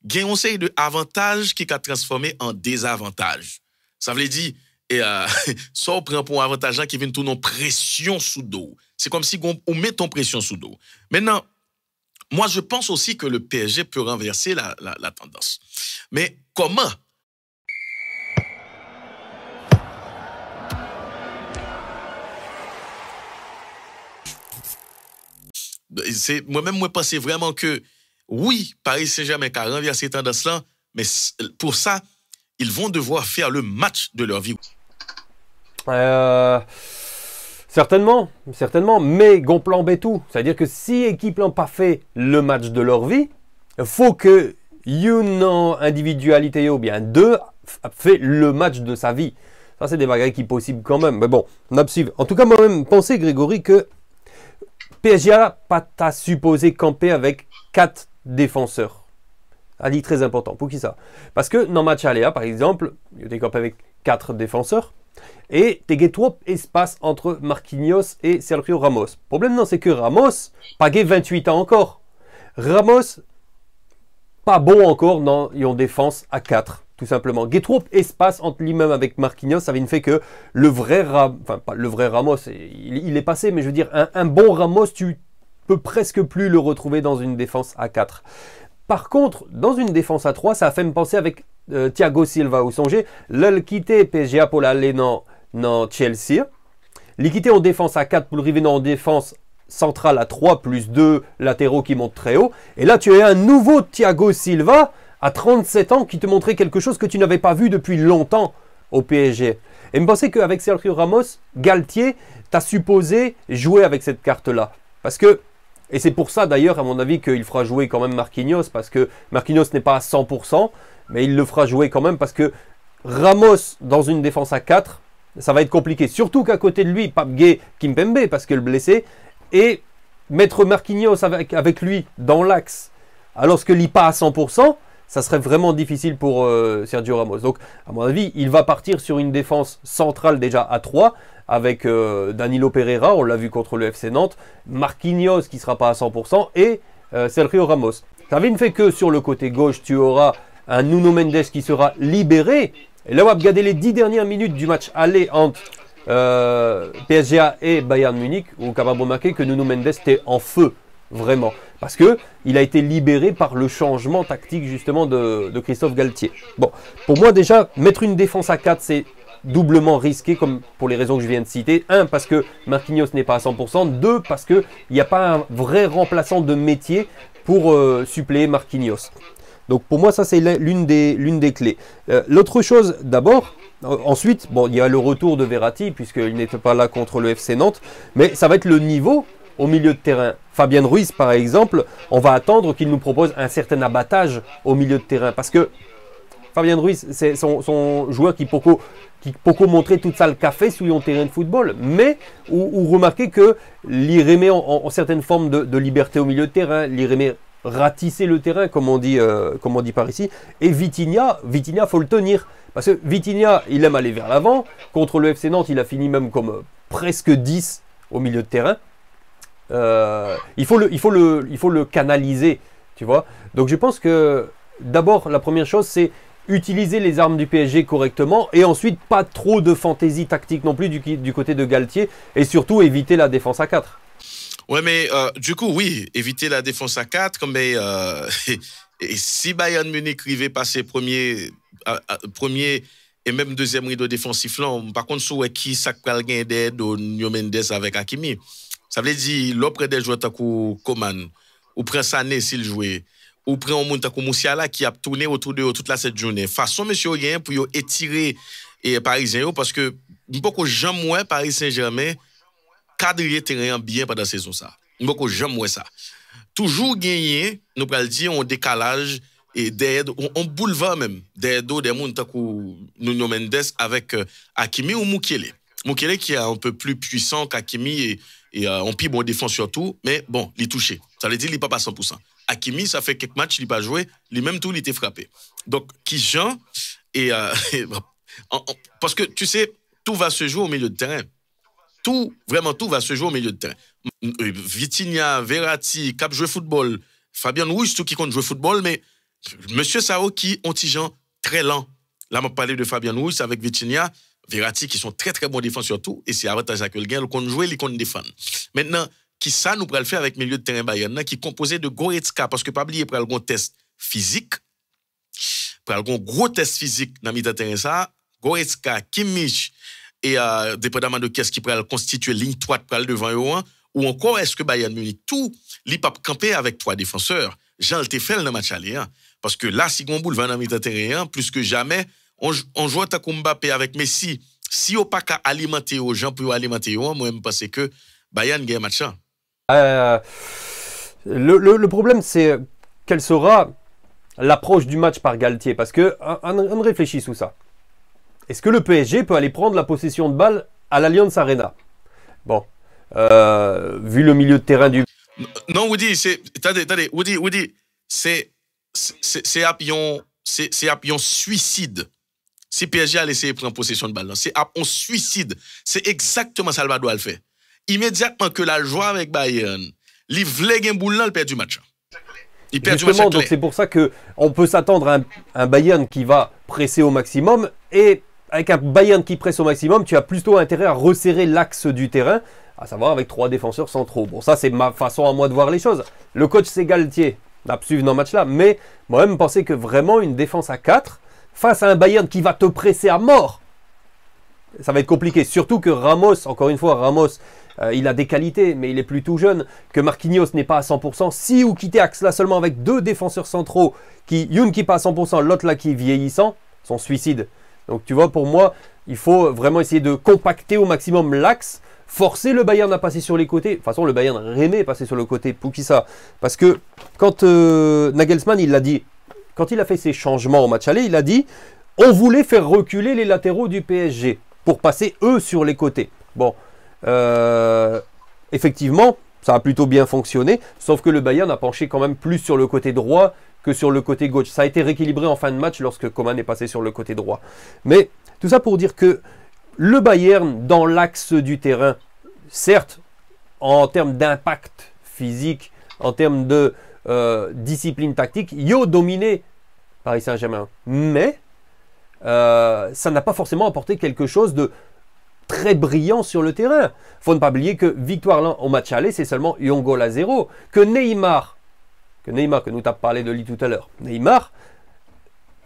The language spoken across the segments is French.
il y a une série d'avantages qui a transformé en désavantages. Ça veut dire, ça on prend pour un avantage qui vient tout en pression sous dos. C'est comme si on met ton pression sous dos. Maintenant, moi je pense aussi que le PSG peut renverser la tendance. Mais comment? Moi-même, moi pensais vraiment que oui, Paris Saint-Germain a renversé cette tendance-là, mais pour ça, ils vont devoir faire le match de leur vie. Certainement, mais gon plan B tout. C'est-à-dire que si l'équipe n'a pas fait le match de leur vie, il faut que une individualité ou bien deux fait le match de sa vie. Ça, c'est des bagailles qui sont possibles quand même. Mais bon, on a suivi. En tout cas, moi-même, pensez, Grégory, que PSG n'a pas supposé camper avec 4 défenseurs. Ça dit très important. Pour qui ça? Parce que dans le match Aléa, par exemple, il y a campé avec 4 défenseurs. Et tu as trop espace entre Marquinhos et Sergio Ramos. Le problème, non, c'est que Ramos, pas 28 ans encore. Ramos, pas bon encore dans une défense à 4. Tout simplement. Il y a trop espace entre lui-même avec Marquinhos. Ça vient fait que le vrai Ramos, il est passé, mais je veux dire, un bon Ramos, tu peux presque plus le retrouver dans une défense à 4. Par contre, dans une défense à 3, ça a fait me penser avec Thiago Silva. Vous songez, le quitter PSG pour aller dans Chelsea. Le quitter en défense à 4 pour le arriver en défense centrale à 3 plus 2 latéraux qui montent très haut. Et là, tu as un nouveau Thiago Silva à 37 ans qui te montrait quelque chose que tu n'avais pas vu depuis longtemps au PSG. Et me pensais qu'avec Sergio Ramos, Galtier t'a supposé jouer avec cette carte-là. Parce que, et c'est pour ça d'ailleurs, à mon avis, qu'il fera jouer quand même Marquinhos, parce que Marquinhos n'est pas à 100%, mais il le fera jouer quand même, parce que Ramos, dans une défense à 4, ça va être compliqué. Surtout qu'à côté de lui, Pape Gueye, Kimpembe, parce que le blessé, et mettre Marquinhos avec lui dans l'axe, alors qu'il n'est pas à 100%, ça serait vraiment difficile pour Sergio Ramos. Donc, à mon avis, il va partir sur une défense centrale déjà à 3, avec Danilo Pereira, on l'a vu contre le FC Nantes, Marquinhos qui ne sera pas à 100%, et Sergio Ramos. Ça veut fait que sur le côté gauche, tu auras un Nuno Mendes qui sera libéré. Et là, on va regarder les 10 dernières minutes du match aller entre PSG et Bayern Munich, où on va remarquer que Nuno Mendes était en feu. Vraiment. Parce qu'il a été libéré par le changement tactique justement de Christophe Galtier. Bon, pour moi déjà, mettre une défense à 4, c'est doublement risqué, comme pour les raisons que je viens de citer. 1, parce que Marquinhos n'est pas à 100%. 2, parce qu'il n'y a pas un vrai remplaçant de métier pour suppléer Marquinhos. Donc pour moi, ça c'est l'une des clés. L'autre chose d'abord, ensuite, bon, il y a le retour de Verratti, puisqu'il n'était pas là contre le FC Nantes, mais ça va être le niveau au milieu de terrain. Fabien Ruiz, par exemple, on va attendre qu'il nous propose un certain abattage au milieu de terrain. Parce que Fabien Ruiz, c'est son joueur qui peut montrer toute ça le café sur un terrain de football. Mais où remarquez que l'Irémé en certaines formes de liberté au milieu de terrain, l'Irémé ratisser le terrain, comme on dit par ici. Et Vitinha, faut le tenir. Parce que Vitinha, il aime aller vers l'avant. Contre le FC Nantes, il a fini même comme presque 10 au milieu de terrain. Il faut le canaliser, tu vois. Donc je pense que d'abord la première chose c'est utiliser les armes du PSG correctement et ensuite pas trop de fantaisie tactique non plus du côté de Galtier et surtout éviter la défense à 4. Ouais, mais du coup, oui, éviter la défense à 4, mais et si Bayern Munich arrivait passer premier et même deuxième rideau défensif là, par contre, sur qui ça peut gagner d'aide au Nuno Mendes avec Hakimi. Ça veut dire, l'auprès des joueurs comme Coman, ou prend Sané s'il jouait, ou prend un monde comme Moussiala qui a tourné autour de toute cette journée. Façon, monsieur, rien pour étirer les Parisiens, parce que beaucoup j'aime moins Paris Saint-Germain cadrer terrain bien pendant la saison. Beaucoup j'aime moins ça. Toujours gagner, nous pourrions dire, un décalage et d'aide, un boulevard même, d'aide des mondes comme Nuno Mendes avec Hakimi ou Mukiele. Mukiele qui est un peu plus puissant qu'Hakimi et en plus bon défense surtout, mais bon, il est touché. Ça veut dire qu'il n'est pas à 100%. Hakimi, ça fait quelques matchs, il n'a pas joué, lui-même tout, il était frappé. Donc, qui Jean, parce que tu sais, tout va se jouer au milieu de terrain. Vraiment tout va se jouer au milieu de terrain. Vitinha, Verratti, Cap jouer football, Fabien Ruiz, tout qui compte jouer football, mais Monsieur Sao qui ont des gens très lents. Là, on parlé de Fabien Ruiz avec Vitinha, Verratti qui sont très très bons défenseurs tout et c'est avantage à que le gain qu'on joue et qu'on défend. Maintenant, qui ça nous pourrait le faire avec milieu de terrain Bayern qui est composé de Goretzka parce que pas oublier pour un test physique. Pour un gros test physique dans le milieu de terrain ça, Goretzka, Kimmich et dépendamment de qu'est-ce qui pourrait constituer ligne droite pour le devant eux, ou encore est-ce que Bayern Munich tout li pas camper avec trois défenseurs. Jean le fait dans le match aller parce que là si on boulevard dans le milieu de terrain plus que jamais on joue à Mbappé avec Messi. Si on pas qu'à alimenter aux gens pour alimenter moi je pense que Bayern gagne match. Le problème c'est quelle sera l'approche du match par Galtier parce que on réfléchit sous ça. Est-ce que le PSG peut aller prendre la possession de balle à l'Allianz Arena? Bon, vu le milieu de terrain du... Non, Woody, attendez, Woody, c'est un suicide. Si PSG a laissé prendre possession de balle, c'est un suicide. C'est exactement ça le doit le faire. Immédiatement que la joie avec Bayern, il voulait gagner boule là, il perd du match. Il perd du match. Justement, donc c'est pour ça qu'on peut s'attendre à un Bayern qui va presser au maximum et avec un Bayern qui presse au maximum, tu as plutôt intérêt à resserrer l'axe du terrain, à savoir avec 3 défenseurs centraux. Bon, ça, c'est ma façon à moi de voir les choses. Le coach, c'est Galtier, n'a pas suivi dans le match-là, mais moi-même, pensais que vraiment une défense à 4, face à un Bayern qui va te presser à mort, ça va être compliqué. Surtout que Ramos, encore une fois, il a des qualités, mais il est plutôt jeune, que Marquinhos n'est pas à 100%. Si ou quitter axe là seulement avec 2 défenseurs centraux, une qui n'est pas à 100%, l'autre là qui est vieillissant, son suicide. Donc tu vois, pour moi, il faut vraiment essayer de compacter au maximum l'axe, forcer le Bayern à passer sur les côtés. De toute façon, le Bayern aimait passer sur le côté. Pour qui ça? Parce que quand Nagelsmann, il l'a dit, quand il a fait ses changements au match aller, il a dit on voulait faire reculer les latéraux du PSG pour passer eux sur les côtés. Bon, effectivement, ça a plutôt bien fonctionné, sauf que le Bayern a penché quand même plus sur le côté droit que sur le côté gauche. Ça a été rééquilibré en fin de match lorsque Coman est passé sur le côté droit. Mais tout ça pour dire que le Bayern, dans l'axe du terrain, certes, en termes d'impact physique, en termes de discipline tactique, il a dominé Paris Saint-Germain. Mais ça n'a pas forcément apporté quelque chose de très brillant sur le terrain. Il faut ne pas oublier que victoire là au match aller, c'est seulement 1 goal à 0. Que Neymar, que nous t'as parlé de lui tout à l'heure, Neymar,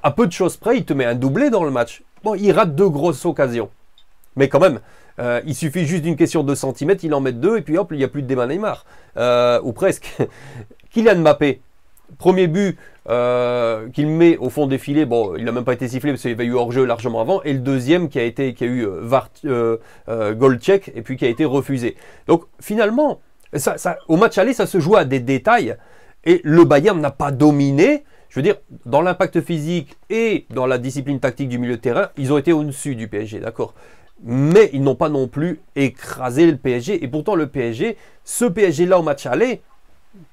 à peu de choses près, il te met un doublé dans le match. Bon, il rate 2 grosses occasions. Mais quand même, il suffit juste d'une question de centimètres, il en met 2 et puis hop, il n'y a plus de débat Neymar. Ou presque. Kylian Mbappé, premier but qu'il met au fond des filets, bon, il n'a même pas été sifflé parce qu'il y avait eu hors-jeu largement avant. Et le deuxième qui a eu goal check et puis qui a été refusé. Donc finalement, au match aller, ça se joue à des détails. Et le Bayern n'a pas dominé. Je veux dire, dans l'impact physique et dans la discipline tactique du milieu de terrain, ils ont été au-dessus du PSG, d'accord. Mais ils n'ont pas non plus écrasé le PSG. Et pourtant, le PSG, ce PSG-là au match aller,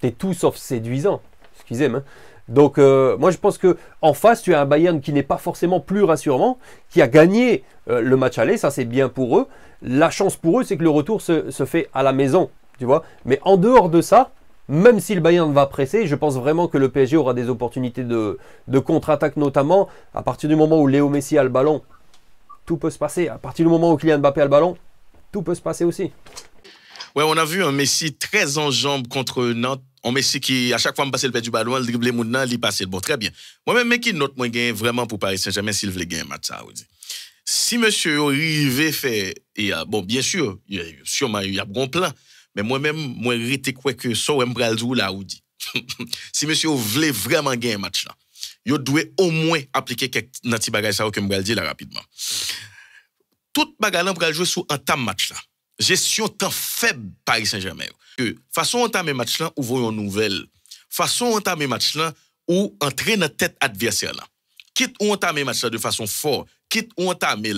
c'est tout sauf séduisant. Excusez-moi. Donc, moi, je pense qu'en face, tu as un Bayern qui n'est pas forcément plus rassurant, qui a gagné le match aller. Ça, c'est bien pour eux. La chance pour eux, c'est que le retour se fait à la maison, tu vois. Mais en dehors de ça, même si le Bayern va presser, je pense vraiment que le PSG aura des opportunités de contre-attaque, notamment à partir du moment où Léo Messi a le ballon. Tout peut se passer. À partir du moment où Kylian Mbappé a le ballon, tout peut se passer aussi. Ouais, on a vu un Messi très en jambes contre Nantes. Un Messi qui, à chaque fois, me passait le pet du ballon, le dribble moun nan, il passait. Bon, très bien. Moi-même, mais qui note moi gagne vraiment pour Paris Saint-Germain s'il veut gagner un match ça, si monsieur arrive fait, et bon, bien sûr, sûrement, il y a un bon plan. Mais moi-même, moi, je quoi que ça, je vais là, dit. Si monsieur voulait vraiment gagner un match là, il doit au moins appliquer quelques petits bagages que je vais dire là rapidement. Tout bagage là pour jouer sur un temps match là. Gestion temps faible Paris Saint-Germain. Que façon entamer match là ou voyons nouvelle. Façon entamer match là ou entrer dans tête adversaire là. Quitte ou entamer match là de façon forte, quitte ou entamer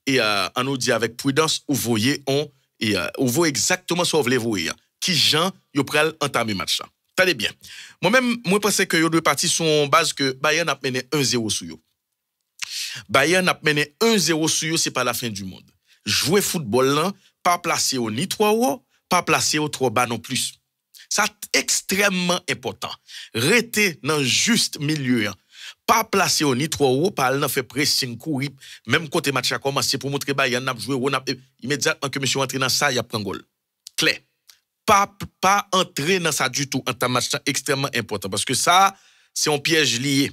et on nous dit avec prudence ou voyez ou voyez exactement ce que vous voulez voir. Qui Jean yo pral entamer match là. Tenez bien. Moi-même, moi pense que yo doit partir sur base que Bayern a mené 1-0 sur yo. Bayern a mené 1-0 sur yo, c'est pas la fin du monde. Jouer football là, pas placé au ni 3 haut, pas placé au 3 bas non plus. Ça extrêmement important. Rester dans juste milieu. Pas placer au ni trop haut, pas aller faire pressing, courir, même côté match a commencé pour montrer Bayern n'a joué, immédiatement que monsieur entre dans ça, il a pris un goal. Clair. Pas entrer dans ça du tout. Un match extrêmement important parce que ça, c'est un piège lié.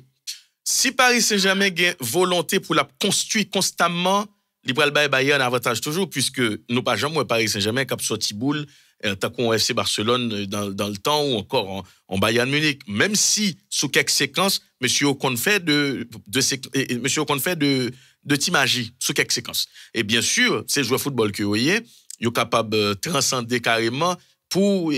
Si Paris Saint-Germain a volonté pour la construire constamment, Libral Bayern a avantage toujours, puisque nous pas jamais Paris Saint-Germain qui a sorti boule, tant qu'on FC Barcelone dans le temps ou encore en Bayern Munich. Même si, sous quelques séquences, monsieur Ocon fait de team magie, sous quelques séquences. Et bien sûr, ces joueurs de football que vous voyez, ils sont capables de transcender carrément pour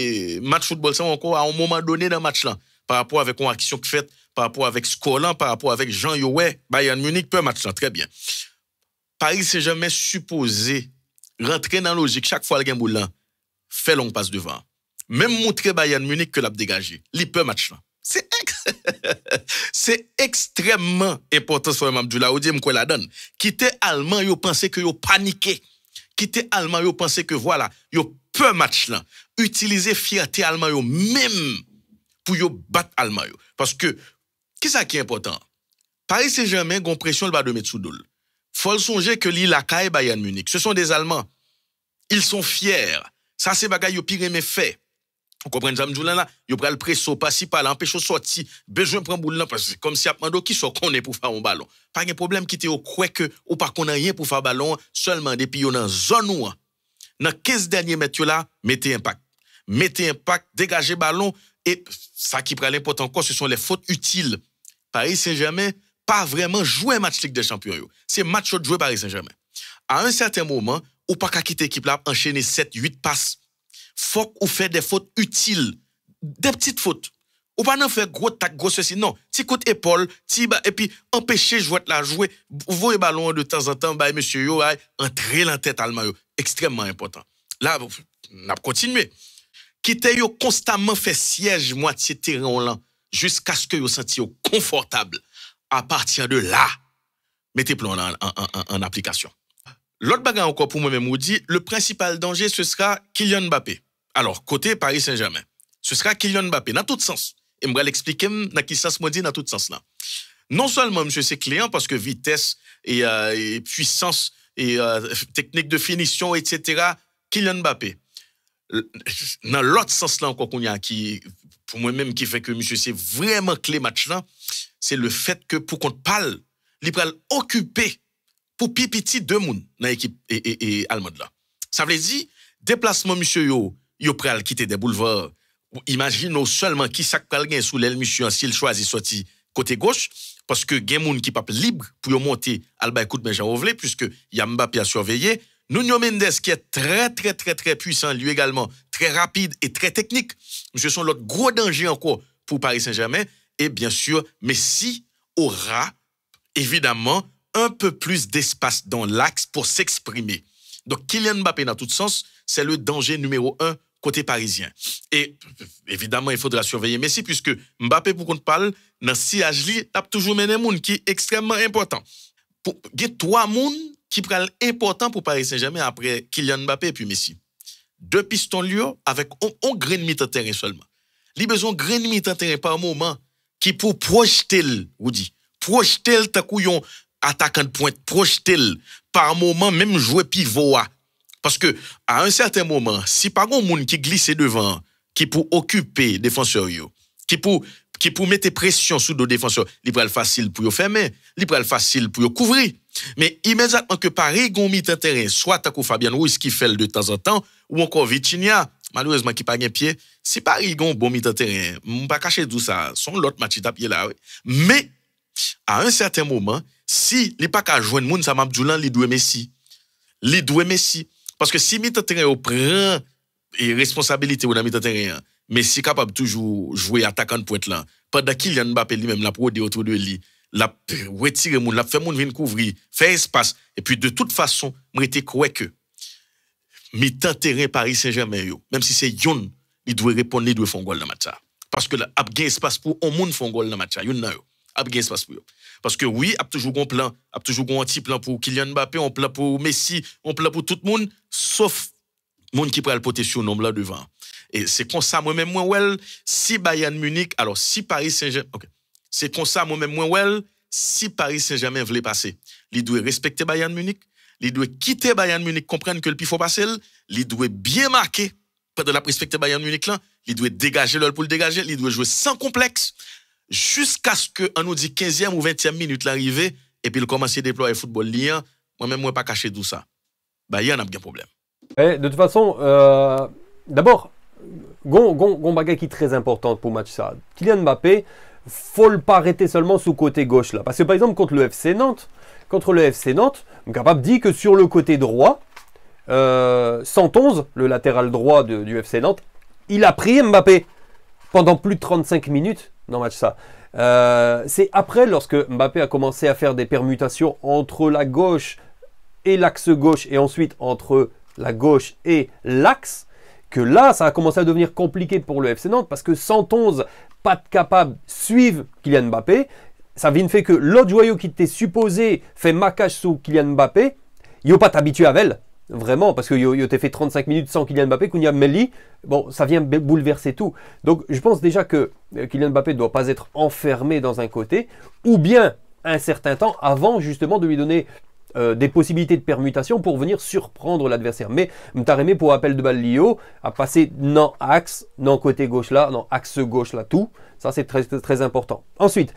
match football, ça encore à un moment donné dans le match là, par rapport avec une action que fait, par rapport avec Scolan, par rapport avec Jean Yoé, Bayern Munich, peu match là, très bien. Paris Saint-Germain supposé rentrer dans la logique chaque fois le game boule fait long passe devant. Même montrer Bayern Munich que l'a dégagé. Il peut match là. C'est extrêmement important sur Mabdoula Odi m'ko la donne. Quitter allemand yo pensé que yo paniqué. Quitter allemand yo pensé que voilà, yo peut match là. Utiliser fierté allemand yo même pour yo battre allemand yo parce que qui ça qui est important. Paris Saint-Germain gon pression le bas de mettre sous dol. Faut songer que l'île la caille Bayern Munich. Ce sont des Allemands. Ils sont fiers. Ça, c'est bagay yo pire mais fait. Vous comprenez ça, m'doulan là? Yo pral presso, pas si pas là, empêche sortir. Besoin prendre boule là, parce que comme si apmando qui soit connaît pour faire un ballon. Pas de problème qui te au croit que, ou pas qu'on a rien pour faire ballon, seulement depuis yo dans zone ou. Dans 15 derniers mètres là, mettez impact. Mettez impact, dégagez ballon, et ça qui prend l'important encore, ce sont les fautes utiles. Paris Saint-Germain, pas vraiment jouer match Ligue des Champions. C'est match de jouer Paris Saint-Germain. À un certain moment, ou pas qu'à quitter l'équipe là, enchaîner 7-8 passes. Faut ou faire des fautes utiles. Des petites fautes. Ou pas non faire gros tac, gros ceci. Non. Petit coup d'épaule, et puis empêcher jouer la jouer. Vous voyez ballon de temps en temps, bah, monsieur yo, entrer dans la tête allemand. Extrêmement important. Là, on a continué. Quitter yo constamment fait siège moitié terrain là, jusqu'à ce que yo senti confortable. À partir de là, mettez-le en application. L'autre bagarre encore pour moi-même, vous dit, le principal danger, ce sera Kylian Mbappé. Alors, côté Paris Saint-Germain, ce sera Kylian Mbappé, dans tout sens. Et je vais l'expliquer dans quel sens moi dit dans tout sens là. Non seulement, monsieur, c'est client parce que vitesse et puissance et technique de finition, etc., Kylian Mbappé. Dans l'autre sens là encore qu'on y a, qui, pour moi-même, qui fait que monsieur, c'est vraiment clé match là, c'est le fait que pour qu'on parle, il va occuper pour pipiti deux moun dans l'équipe et allemande là. Ça veut dire déplacement monsieur yo pral quitter des boulevards. Imagine seulement qui ça pral gain sous l'aile monsieur s'il choisit sorti côté gauche parce que gen moun qui pas libre pour yo monter al ba coup de Jean Rovlet puisque y a Mbappé à surveiller. Nuno Mendes qui est très puissant lui également, très rapide et très technique. Monsieur sont l'autre gros danger encore pour Paris Saint-Germain et bien sûr Messi aura évidemment un peu plus d'espace dans l'axe pour s'exprimer. Donc, Kylian Mbappé, dans tout sens, c'est le danger numéro 1 côté parisien. Et évidemment, il faudra surveiller Messi, puisque Mbappé, pour qu'on parle, dans sillage, il a toujours mené un monde qui est extrêmement important. Il y a 3 mondes qui prennent important pour Paris Saint-Germain après Kylian Mbappé et puis Messi. 2 pistons lieux avec un grain de mi-temps terrain seulement. Il a besoin de grain de mi-temps terrain par moment qui pour projeter, vous dit, projeter le takouillon attaquant de pointe, projeter par moment, même jouer pivot. Parce que, à un certain moment, si pas un monde qui glisse devant, qui pour occuper défenseur, qui pour mettre pression sur nos défenseurs, il peut être facile pour fermer, il peut être facile pour couvrir. Mais immédiatement que Paris gon mis en terrain, soit Takou Fabian Ruiz qui fait de temps en temps, ou encore Vitinha, malheureusement qui pas gain pied, si Paris gon bon mis en terrain, on pas cacher tout ça, son l'autre match tapier là. Mais à un certain moment, si il pas qu'à joindre moun ça Mabdoulan li doit Messi. Li doit Messi parce que si mi-temps terrain prend et responsabilité ou dans mi-temps terrain, Messi capable toujours jouer attaquant de pointe là. Pendant Kylian Mbappé lui-même la prodé autour de lui, la retirer moun, la fait moun venir couvrir, faire espace et puis de toute façon, m'était croire que mi-temps terrain Paris Saint-Germain yo, même si c'est yon, il doit répondre, il doit faire un goal dans match parce que là a gain espace pour on moun faire un goal dans match yon nan yo. A gain espace pour yo. Parce que oui, a toujours un plan, a toujours un petit plan pour Kylian Mbappé, un plan pour Messi, un plan pour tout le monde, sauf monde qui pourrait le porter sur nombre là devant. Et c'est comme ça, moi-même, si Bayern Munich, alors si Paris Saint-Germain, ok, c'est comme ça, moi-même, si Paris Saint-Germain voulait passer, il doit respecter Bayern Munich, il doit quitter Bayern Munich, comprendre que le pif faut passer, il doit bien marquer, pendant la respecter Bayern Munich là, il doit dégager l'heure pour le dégager, il doit jouer sans complexe, jusqu'à ce qu'on nous dit 15e ou 20e minute l'arrivée, et puis il commence à déployer le football lien, moi-même, moi, pas caché tout ça. Bayern a bien problème. Et de toute façon, d'abord, gon bagay qui est très important pour match ça. Kylian Mbappé, faut le pas arrêter seulement sous côté gauche là. Parce que par exemple, contre le FC Nantes, on est capable de dire que sur le côté droit, 111, le latéral droit du FC Nantes, il a pris Mbappé pendant plus de 35 minutes dans le match ça. C'est après, lorsque Mbappé a commencé à faire des permutations entre la gauche et l'axe gauche, et ensuite entre la gauche et l'axe, que là, ça a commencé à devenir compliqué pour le FC Nantes, parce que 111 pas capable de suivre Kylian Mbappé, ça vient de fait que l'autre joyau qui était supposé faire maquage sous Kylian Mbappé, il n'a pas t'habitué à elle, vraiment, parce qu'il t'a fait 35 minutes sans Kylian Mbappé, qu'on y a Melli, bon, ça vient bouleverser tout. Donc, je pense déjà que Kylian Mbappé ne doit pas être enfermé dans un côté, ou bien un certain temps avant justement de lui donner des possibilités de permutation pour venir surprendre l'adversaire. Mais Mtaremé pour appel de balle Lio a passé non axe, non côté gauche là, non axe gauche là, tout. Ça c'est très, très important. Ensuite,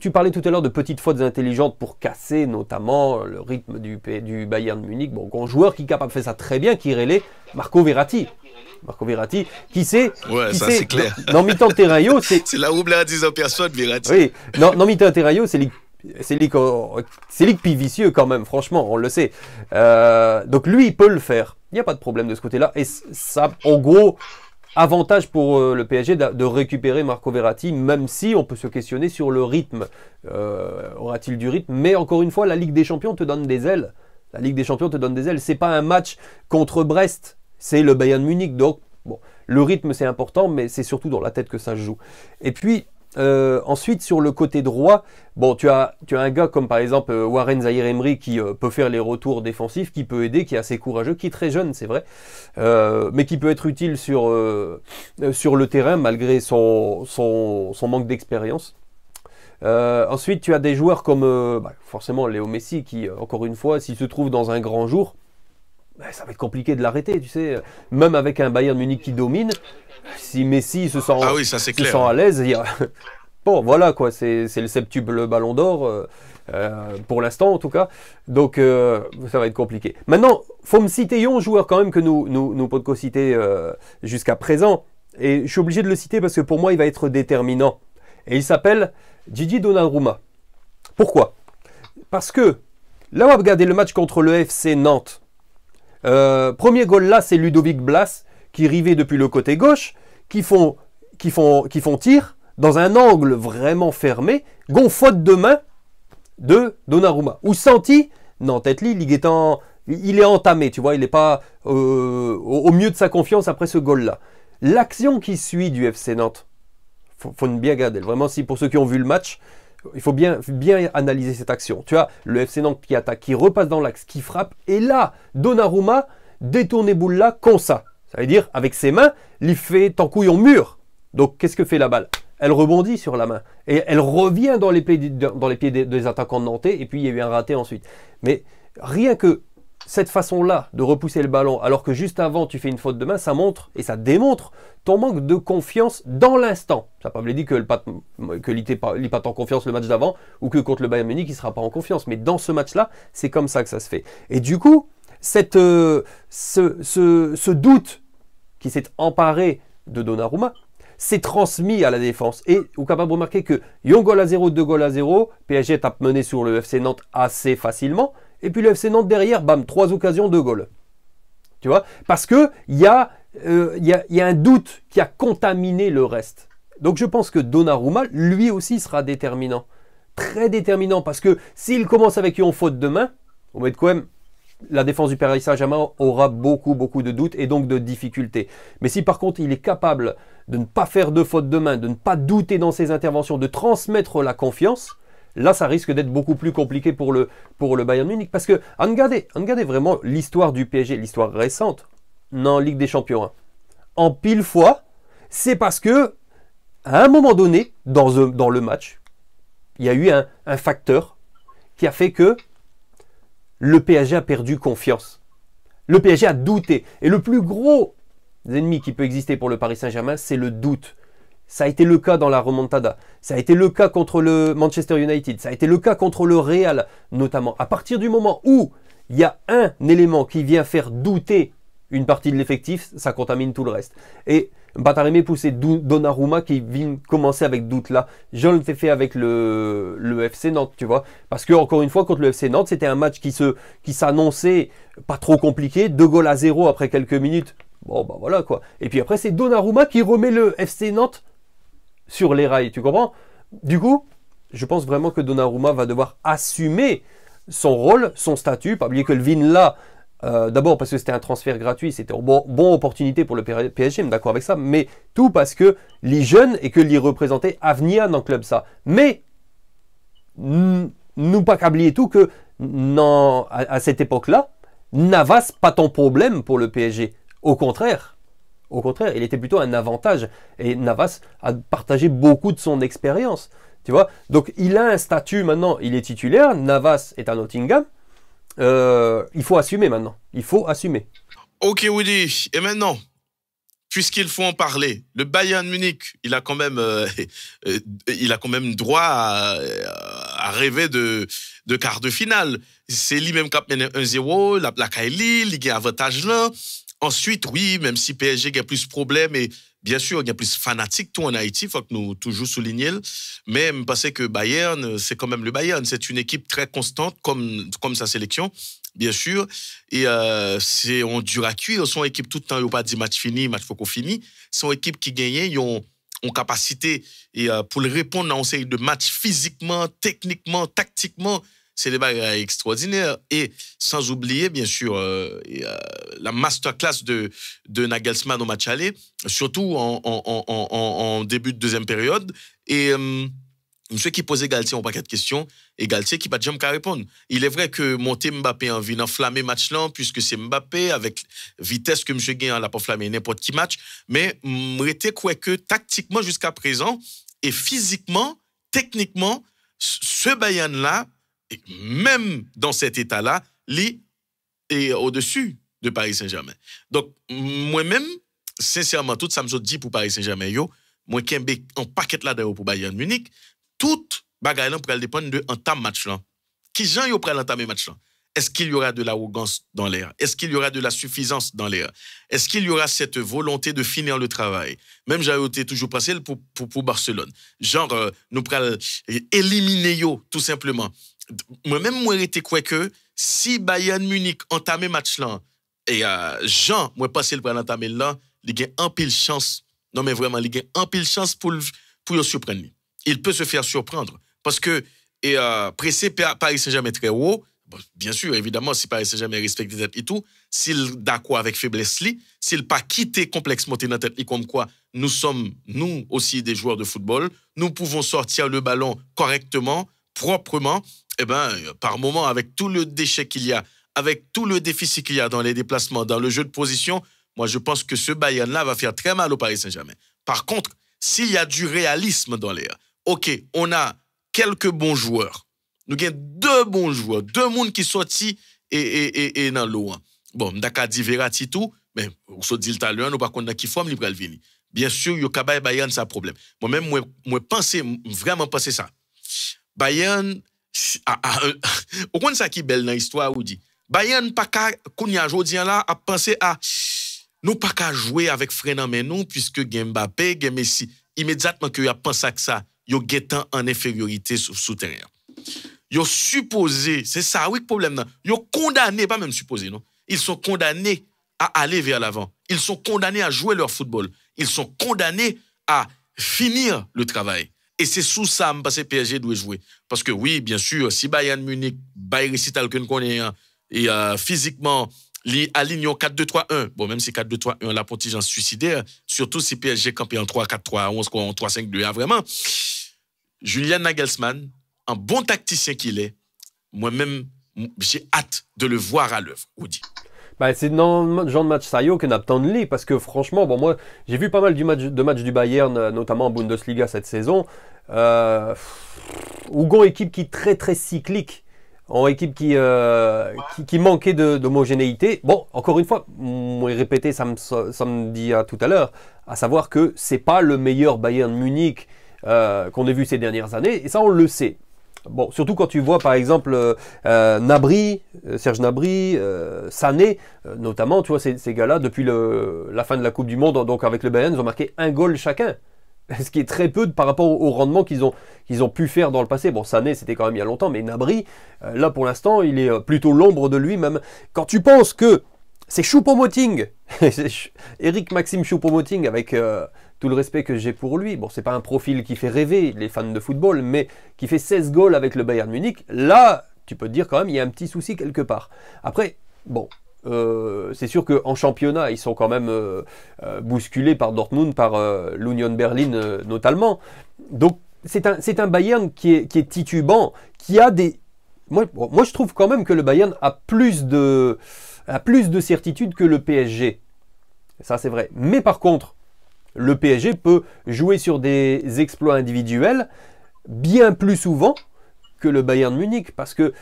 tu parlais tout à l'heure de petites fautes intelligentes pour casser notamment le rythme du Bayern Munich. Bon, un joueur qui est capable de faire ça très bien, qui est Marco Verratti. Marco Verratti, qui sait... Ouais, ça c'est clair. Dans mi-temps de terrain, c'est... C'est la rouble à 10 ans personne, Verratti. Oui, dans mi-temps de terrain, c'est ligue vicieux quand même, franchement, on le sait. Donc lui, il peut le faire. Il n'y a pas de problème de ce côté-là. Et ça, en gros, avantage pour le PSG de récupérer Marco Verratti, même si on peut se questionner sur le rythme. Aura-t-il du rythme? Mais encore une fois, la Ligue des Champions te donne des ailes. La Ligue des Champions te donne des ailes. C'est pas un match contre Brest, c'est le Bayern Munich. Donc, bon, le rythme, c'est important, mais c'est surtout dans la tête que ça se joue. Et puis... ensuite, sur le côté droit, bon, tu as un gars comme par exemple Warren Zaïre-Emery qui peut faire les retours défensifs, qui peut aider, qui est assez courageux, qui est très jeune, c'est vrai, mais qui peut être utile sur le terrain malgré son manque d'expérience. Ensuite, tu as des joueurs comme forcément Léo Messi qui, encore une fois, s'il se trouve dans un grand jour, ça va être compliqué de l'arrêter, tu sais. Même avec un Bayern Munich qui domine, si Messi se sent, à l'aise, il y a... Bon, voilà quoi, c'est le septuple ballon d'or, pour l'instant en tout cas. Donc, ça va être compliqué. Maintenant, faut me citer un joueur quand même que nous pouvons citer jusqu'à présent. Et je suis obligé de le citer parce que pour moi, il va être déterminant. Et il s'appelle Gigi Donnarumma. Pourquoi? Parce que, là, on va regarder le match contre le FC Nantes. Premier goal là, c'est Ludovic Blas qui rivait depuis le côté gauche, qui font tir dans un angle vraiment fermé, gon faute de main de Donnarumma. Ou senti, non, Tetli, il est entamé, tu vois, il n'est pas au mieux de sa confiance après ce goal là. L'action qui suit du FC Nantes, faut bien regarder. Vraiment, si pour ceux qui ont vu le match, il faut bien analyser cette action. Tu as le FC Nantes qui attaque, qui repasse dans l'axe, qui frappe. Et là, Donnarumma détourne boule là, comme ça. Ça veut dire, avec ses mains, il fait tant couille en mur. Donc, qu'est-ce que fait la balle? Elle rebondit sur la main. Et elle revient dans les pieds des attaquants nantais. Et puis, il y a eu un raté ensuite. Mais rien que cette façon-là de repousser le ballon, alors que juste avant, tu fais une faute de main, ça montre et ça démontre ton manque de confiance dans l'instant. Ça ne veut pas dire que il n'est pas en confiance le match d'avant ou que contre le Bayern Munich, il ne sera pas en confiance. Mais dans ce match-là, c'est comme ça que ça se fait. Et du coup, ce doute qui s'est emparé de Donnarumma s'est transmis à la défense. Et vous êtes capable de remarquer que 1 goal à 0, 2 goals à 0, PSG est mené sur le FC Nantes assez facilement. Et puis le FC Nantes derrière, bam, 3 occasions, 2 goals. Tu vois? Parce qu'il y a un doute qui a contaminé le reste. Donc je pense que Donnarumma, lui aussi, sera déterminant. Très déterminant. Parce que s'il commence avec une faute de main, on va être quand même... La défense du Paris Saint-Germain aura beaucoup de doutes et donc de difficultés. Mais si par contre il est capable de ne pas faire de faute de main, de ne pas douter dans ses interventions, de transmettre la confiance, là ça risque d'être beaucoup plus compliqué pour le Bayern Munich. Parce que regardez vraiment l'histoire du PSG, l'histoire récente. en Ligue des Champions 1. En pile fois, c'est parce que, à un moment donné, dans le match, il y a eu un facteur qui a fait que le PSG a perdu confiance. Le PSG a douté. Et le plus gros ennemi qui peut exister pour le Paris Saint-Germain, c'est le doute. Ça a été le cas dans la remontada. Ça a été le cas contre le Manchester United. Ça a été le cas contre le Real, notamment. À partir du moment où il y a un élément qui vient faire douter une partie de l'effectif, ça contamine tout le reste. Et Batareme poussait Donnarumma qui vient commencer avec doute là. Je le fait avec le FC Nantes, tu vois. Parce que, encore une fois, contre le FC Nantes, c'était un match qui s'annonçait pas trop compliqué. 2-0 après quelques minutes. Bon, bah voilà quoi. Et puis après, c'est Donnarumma qui remet le FC Nantes sur les rails, tu comprends? Du coup, je pense vraiment que Donnarumma va devoir assumer son rôle, son statut. Pas oublier que le Vin là, d'abord parce que c'était un transfert gratuit, c'était une bonne opportunité pour le PSG, d'accord avec ça, mais tout parce que les jeunes et que les représentait avenir dans le club ça. Mais nous pas qu'oublier tout que non, à cette époque-là, Navas pas ton problème pour le PSG. Au contraire, il était plutôt un avantage. Et Navas a partagé beaucoup de son expérience. Tu vois? Donc il a un statut maintenant, il est titulaire. Navas est à Nottingham. Il faut assumer maintenant. Il faut assumer. Ok, Woody. Et maintenant, puisqu'il faut en parler, le Bayern Munich, il a quand même droit à rêver de quart de finale. C'est lui-même qui a mené 1-0, la Kaili, il a avantage là. Ensuite, oui, même si PSG a plus de problèmes et bien sûr, il y a plus de fanatiques tout en Haïti, il faut que nous toujours souligner. Mais je pense que Bayern, c'est quand même le Bayern. C'est une équipe très constante comme sa sélection, bien sûr. Et c'est on dur à cuire. Son équipe tout le temps, il n'y a pas dit match fini, match faut qu'on finit. Son équipe qui gagne, ils ont capacité et pour le répondre à une série de matchs physiquement, techniquement, tactiquement. C'est des bagages extraordinaires. Et sans oublier, bien sûr, la masterclass de Nagelsmann au match aller, surtout en début de deuxième période. Et monsieur qui posait Galtier un paquet de questions, et Galtier qui n'a pas jamais qu'à répondre. Il est vrai que monter Mbappé en vient enflammer match là, puisque c'est Mbappé, avec vitesse que monsieur gagne, n'a pas flammé n'importe qui match. Mais je crois que tactiquement jusqu'à présent, et physiquement, techniquement, ce Bayern-là, et même dans cet état-là, lui est au-dessus de Paris Saint-Germain. Donc, moi-même, sincèrement, tout ça me dit pour Paris Saint-Germain, moi qui ai un paquet là-dedans pour Bayern Munich, tout bagaille là pour dépendre de entame match là. Qui gens yo prennent entamer match là? Est-ce qu'il y aura de l'arrogance dans l'air? Est-ce qu'il y aura de la suffisance dans l'air? Est-ce qu'il y aura cette volonté de finir le travail? Même j'ai été toujours passé pour Barcelone. Genre, nous prenons éliminer yo, tout simplement. Moi-même, moi, j'étais quoi que si Bayern Munich entamait match là, et Jean, moi, passé le prendre entamer là, il y a un pile chance. Non, mais vraiment, il y a un pile chance pour le surprendre. Il peut se faire surprendre. Parce que, pressé Paris Saint-Germain très haut, bon, bien sûr, évidemment, si Paris Saint-Germain respecte les têtes et tout, s'il d'accord avec faiblesse, s'il pas quitté complexe monter dans tête, comme quoi nous sommes, nous aussi, des joueurs de football, nous pouvons sortir le ballon correctement, proprement, eh ben, par moment, avec tout le déchet qu'il y a, avec tout le déficit qu'il y a dans les déplacements, dans le jeu de position, moi, je pense que ce Bayern-là va faire très mal au Paris Saint-Germain. Par contre, s'il y a du réalisme dans l'air, OK, on a quelques bons joueurs. Nous avons deux bons joueurs, deux mondes qui sont sortis et dans l'eau. Bon, d'accord, dit Verratti tout, mais on se dit le talent, nous pas qu'on a qui forme libre venir. Bien sûr, yo kabay Bayern ça problème. Moi-même moi penser vraiment penser ça. Bayern au compte ça qui belle dans l'histoire ou dit Bayern pas ka kounya jodi là a penser à nous pas qu'à jouer avec Frenant mais nous puisque Mbappé, Messi immédiatement que y a pensé à ça, yo getan en infériorité sous terrain. Yo supposé, c'est ça oui le problème là. Yo condamné pas même supposé non. Ils sont condamnés à aller vers l'avant. Ils sont condamnés à jouer leur football. Ils sont condamnés à finir le travail. Et c'est sous ça que PSG doit jouer. Parce que oui, bien sûr, si Bayern Munich, Bayern récital que nous connaissons, et physiquement, aligne 4-2-3-1, bon, même si 4-2-3-1, la contingence suicidaire, surtout si PSG campé en 3-4-3, 11 en 3-5-2, vraiment, Julian Nagelsmann, un bon tacticien qu'il est, moi-même, j'ai hâte de le voir à l'œuvre, Woody. Bah, c'est dans le genre de match ça que Napton Lee, parce que franchement, bon, moi, j'ai vu pas mal de matchs du Bayern, notamment en Bundesliga cette saison. Ougon, équipe qui est très très cyclique, en équipe qui manquait d'homogénéité. Bon, encore une fois, moi répété, ça me dit à tout à l'heure, à savoir que c'est pas le meilleur Bayern Munich qu'on ait vu ces dernières années, et ça on le sait. Bon, surtout quand tu vois par exemple Gnabry, Serge Gnabry, Sané, notamment, tu vois, ces gars-là, depuis la fin de la Coupe du Monde, donc avec le Bayern, ils ont marqué un goal chacun. Ce qui est très peu par rapport au rendement qu'ils ont pu faire dans le passé. Bon, Sané, c'était quand même il y a longtemps, mais Gnabry, là pour l'instant, il est plutôt l'ombre de lui-même. Quand tu penses que c'est Choupo-Moting, Eric Maxime Choupo-Moting, avec tout le respect que j'ai pour lui, bon, c'est pas un profil qui fait rêver les fans de football, mais qui fait 16 goals avec le Bayern Munich, là, tu peux te dire quand même, il y a un petit souci quelque part. Après, bon, c'est sûr qu'en championnat, ils sont quand même bousculés par Dortmund, par l'Union Berlin notamment. Donc, c'est un Bayern qui est titubant, qui a des... Moi, je trouve quand même que le Bayern a plus de certitude que le PSG. Ça, c'est vrai. Mais par contre, le PSG peut jouer sur des exploits individuels bien plus souvent que le Bayern Munich, parce que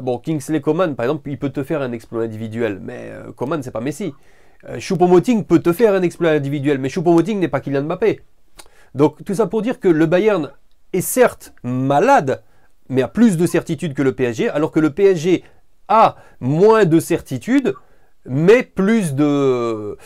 bon, Kingsley Coman, par exemple, il peut te faire un exploit individuel, mais Coman, c'est pas Messi. Choupo-Moting peut te faire un exploit individuel, mais Choupo-Moting n'est pas Kylian Mbappé. Donc tout ça pour dire que le Bayern est certes malade, mais a plus de certitude que le PSG, alors que le PSG a moins de certitude, mais plus de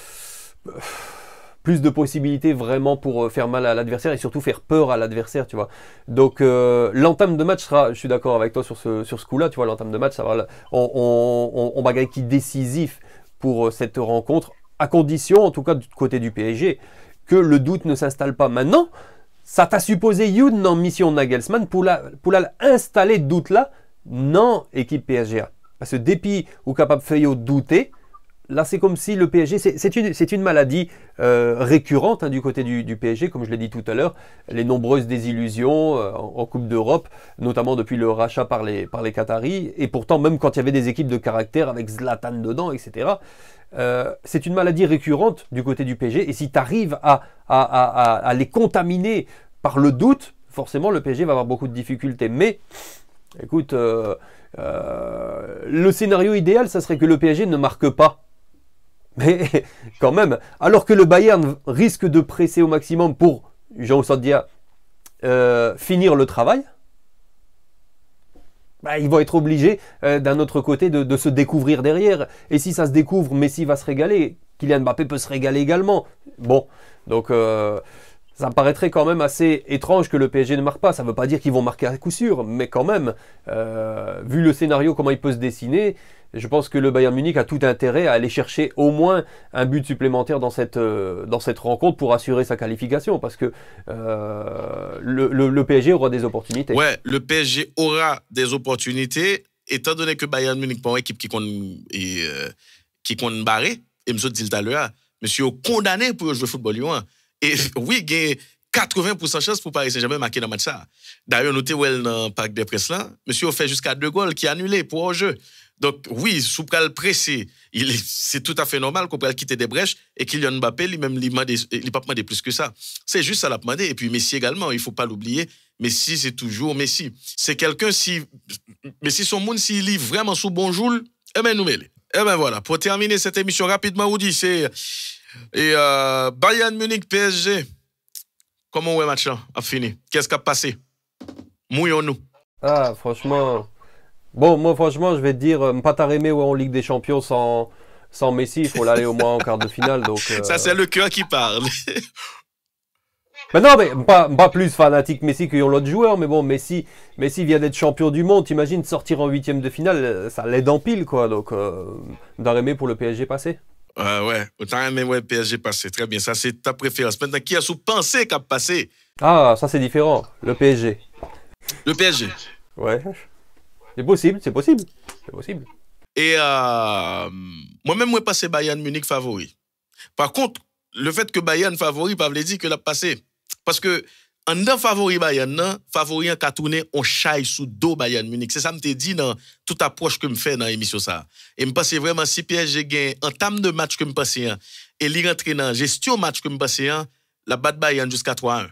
possibilités vraiment pour faire mal à l'adversaire et surtout faire peur à l'adversaire, tu vois. Donc l'entame de match sera, je suis d'accord avec toi sur ce coup-là, tu vois, l'entame de match, ça va, on bagaille qui décisif pour cette rencontre, à condition, en tout cas du côté du PSG, que le doute ne s'installe pas. Maintenant, ça t'a supposé Youn en mission Nagelsmann pour installer doute là, non équipe PSG. Parce que dépit ou capable de faire douter, là, c'est comme si le PSG, c'est une maladie récurrente du côté du PSG, comme je l'ai dit tout à l'heure, les nombreuses désillusions en Coupe d'Europe, notamment depuis le rachat par les Qataris, et pourtant, même quand il y avait des équipes de caractère avec Zlatan dedans, etc., c'est une maladie récurrente du côté du PSG, et si tu arrives à les contaminer par le doute, forcément, le PSG va avoir beaucoup de difficultés. Mais, écoute, le scénario idéal, ça serait que le PSG ne marque pas. Mais quand même, alors que le Bayern risque de presser au maximum pour, Jean Sandia, finir le travail, bah, ils vont être obligés d'un autre côté de se découvrir derrière. Et si ça se découvre, Messi va se régaler, Kylian Mbappé peut se régaler également. Bon, donc ça me paraîtrait quand même assez étrange que le PSG ne marque pas. Ça ne veut pas dire qu'ils vont marquer à coup sûr, mais quand même, vu le scénario, comment il peut se dessiner, je pense que le Bayern Munich a tout intérêt à aller chercher au moins un but supplémentaire dans cette rencontre pour assurer sa qualification, parce que le PSG aura des opportunités. Ouais, le PSG aura des opportunités, étant donné que Bayern Munich pas une équipe qui compte barrer, et je dit tout à l'heure, monsieur condamné pour jouer au football lyon. Et oui, il y a 80% de chance pour Paris Saint-Germain marquer dans le match. D'ailleurs, notez où elle dans le parc des presses là, monsieur a fait jusqu'à 2 goals qui annulé pour hors-jeu. Donc oui, sous le pressé, c'est tout à fait normal qu'on peut quitter des brèches et Kylian Mbappé lui-même il pas demandé plus que ça. C'est juste ça l'a demandé. Et puis Messi également, il faut pas l'oublier. Messi, c'est toujours Messi. C'est quelqu'un Messi son monde s'il lit vraiment sous bonjour, eh ben nous mêlez. Eh ben voilà, pour terminer cette émission rapidement, Woody, c'est Bayern Munich PSG. Comment le match là a fini? Qu'est-ce qui a passé? Mouillons-nous. Ah, franchement. Bon, moi, franchement, je vais te dire, pas t'arrimer en Ligue des Champions sans Messi. Il faut l'aller au moins en quart de finale. Donc, ça, c'est le cœur qui parle. Mais non, mais pas plus fanatique Messi que l'autre joueur. Mais bon, Messi vient d'être champion du monde. T'imagines sortir en 8e de finale, ça l'aide en pile, quoi. Donc, d'arrimer pour le PSG passé. Ouais, autant aimer le PSG passé. Très bien, ça, c'est ta préférence. Maintenant, qui a sous-pensé qu'a passé? Ah, ça, c'est différent. Le PSG. Le PSG. Ouais. C'est possible. Et moi-même, moi, passé Bayern Munich favori. Par contre, le fait que Bayern favori, pas veut dire que l'a passé. Parce que en dans favori Bayern nan, favori en ka tourner on chaille sous dos Bayern Munich. C'est ça me te dit dans toute approche que me fait dans l'émission ça. Et me pense vraiment si PSG gagne en termes de match que me pense et li rentre dans gestion match que me pense la bat Bayern jusqu'à 3-1.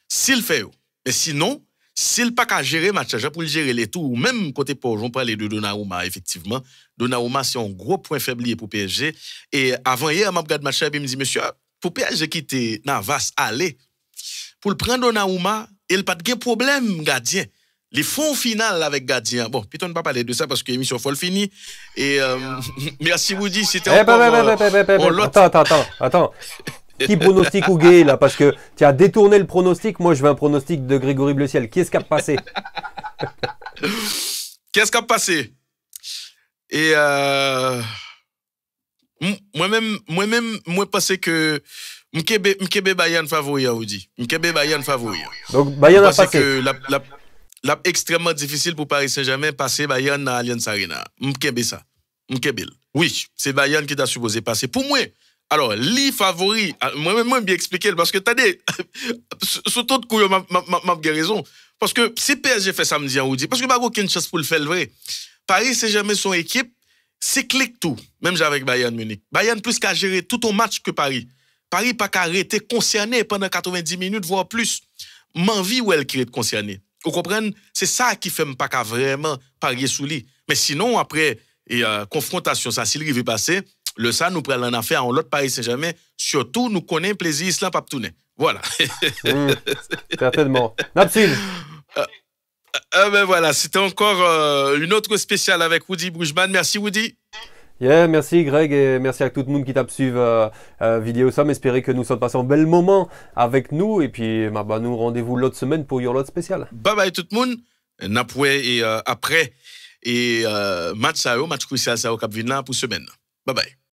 S'il fait mais sinon s'il pas qu'à gérer match pour le gérer les tours même côté pour on parle de Donnarumma effectivement. Donnarumma c'est un gros point faible pour PSG et avant hier m'a regardé match et me dit monsieur pour PSG quitter Navas aller pour le prendre Donnarumma, il pas de problème gardien. Les fonds final avec gardien. Bon, puis on ne va pas parler de ça parce que l'émission faut le finir. Et merci vous dit c'était Attends. Qui pronostic ou gay là parce que tu as détourné le pronostic, moi je veux un pronostic de Grégory Bleuciel. Qui est-ce qui a passé? Qu'est-ce qui a passé? Et moi pensais que M'kebe Bayern favori Audi. M'kebe Bayern favori. Donc Bayern a passé. Parce que la extrêmement difficile pour Paris Saint-Germain passer Bayern dans Allianz Arena. M'kebe ça. M'kebe. Oui, c'est Bayern qui t'a supposé passer. Pour moi, alors, li favori, moi bien expliquer parce que t'as des surtout de couille m'a raison parce que si PSG fait samedi en Audi parce que pas aucune chance pour le faire le vrai. Paris Saint-Germain son équipe, c'est clic tout, même avec Bayern Munich. Bayern plus qu'à gérer tout au match que Paris. Paris pas qu'à arrêter concerné pendant 90 minutes, voire plus. M'envie ou elle qui est concerné. Vous comprenez? C'est ça qui fait pas qu'à vraiment parier sous lui. Mais sinon, après, confrontation, ça, s'il arrive passer, le ça nous prend en affaire en l'autre Paris Saint-Germain. Surtout, nous connaissons plaisir, islam, pas tourner. Voilà. Certainement. Napsil. Ben voilà, c'était encore une autre spéciale avec Woody Brugman. Merci, Woody. Yeah, merci Greg et merci à tout le monde qui t'a suivi vidéo ça. Espérez que nous sommes passés un bel moment avec nous et puis nous rendez-vous l'autre semaine pour your lot spécial. Bye bye tout le monde. Napoué et après et match crucial ça au Cap Vina pour semaine. Bye bye.